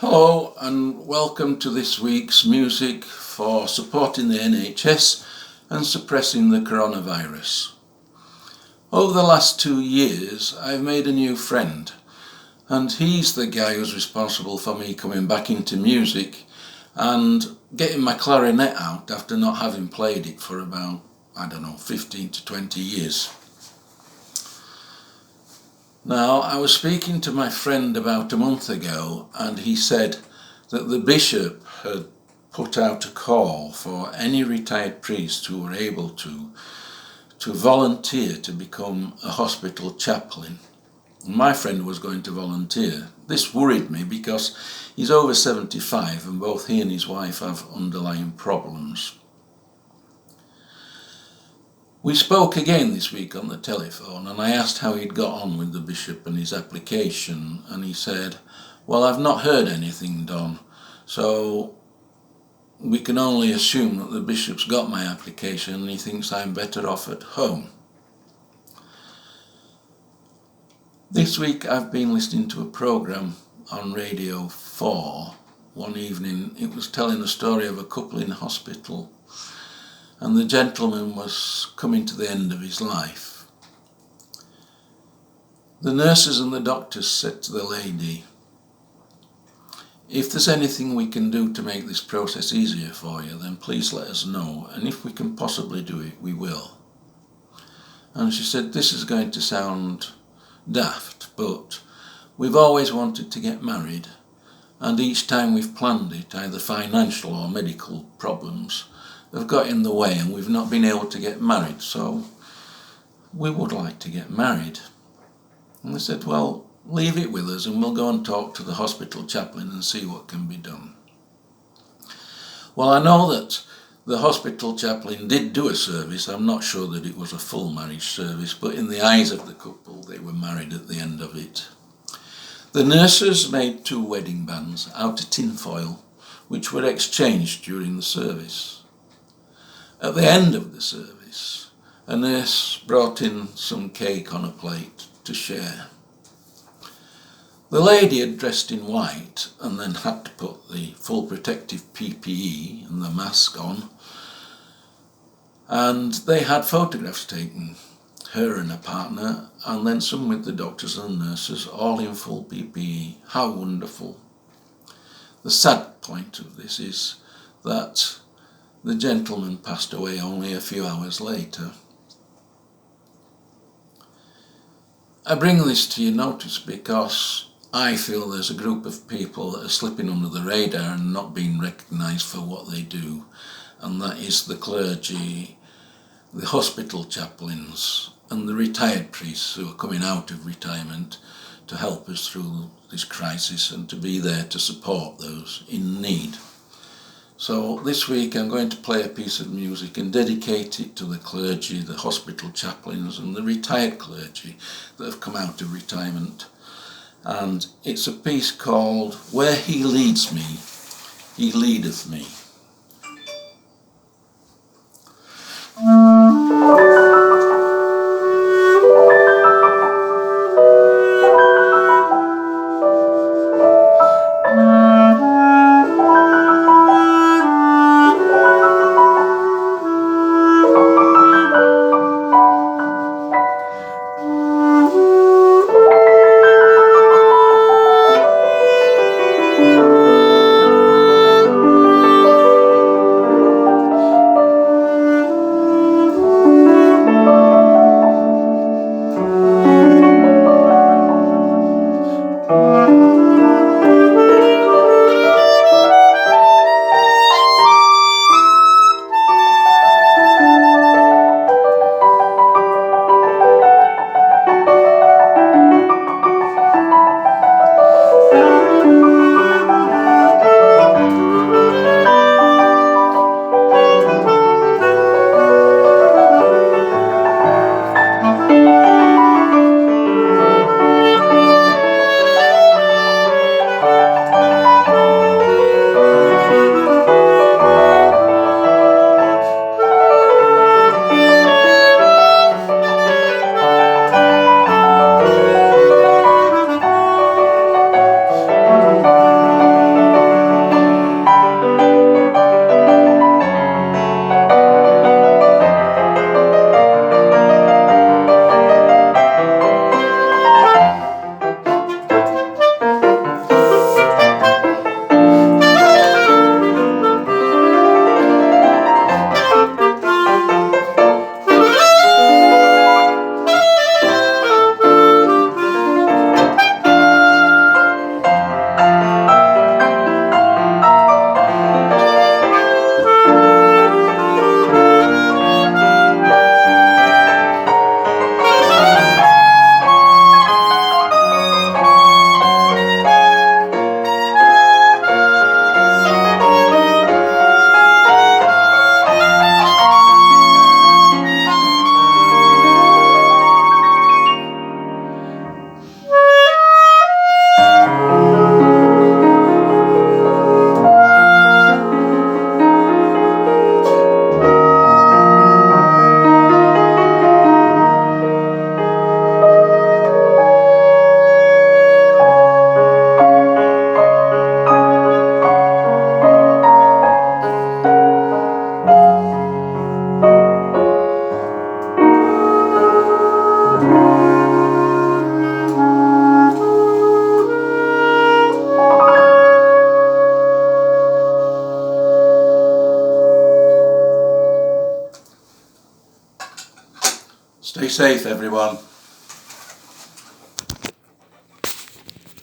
Hello and welcome to this week's music for supporting the NHS and suppressing the coronavirus. Over the last 2 years I've made a new friend, and he's the guy who's responsible for me coming back into music and getting my clarinet out after not having played it for about, 15 to 20 years. Now, I was speaking to my friend about a month ago, and he said that the bishop had put out a call for any retired priests who were able to volunteer to become a hospital chaplain. My friend was going to volunteer. This worried me because he's over 75 and both he and his wife have underlying problems. We spoke again this week on the telephone, and I asked how he'd got on with the bishop and his application, and he said, "Well, I've not heard anything, Don, so we can only assume that the bishop's got my application and he thinks I'm better off at home." This week I've been listening to a programme on Radio 4. One evening it was telling a story of a couple in hospital, and the gentleman was coming to the end of his life. The nurses and the doctors said to the lady, "If there's anything we can do to make this process easier for you, then please let us know, and if we can possibly do it, we will." And she said, "This is going to sound daft, but we've always wanted to get married, and each time we've planned it, either financial or medical problems have got in the way and we've not been able to get married, so we would like to get married." And they said, "Well, leave it with us and we'll go and talk to the hospital chaplain and see what can be done." Well, I know that the hospital chaplain did do a service. I'm not sure that it was a full marriage service, but in the eyes of the couple, they were married at the end of it. The nurses made 2 wedding bands out of tinfoil, which were exchanged during the service. At the end of the service, a nurse brought in some cake on a plate to share. The lady had dressed in white and then had to put the full protective PPE and the mask on, and they had photographs taken, her and her partner, and then some with the doctors and nurses, all in full PPE. How wonderful. The sad point of this is that the gentleman passed away only a few hours later. I bring this to your notice because I feel there's a group of people that are slipping under the radar and not being recognised for what they do, and that is the clergy, the hospital chaplains, and the retired priests who are coming out of retirement to help us through this crisis and to be there to support those in need. So this week I'm going to play a piece of music and dedicate it to the clergy, the hospital chaplains and the retired clergy that have come out of retirement. And it's a piece called "Where He Leads Me, He Leadeth Me." Stay safe, everyone.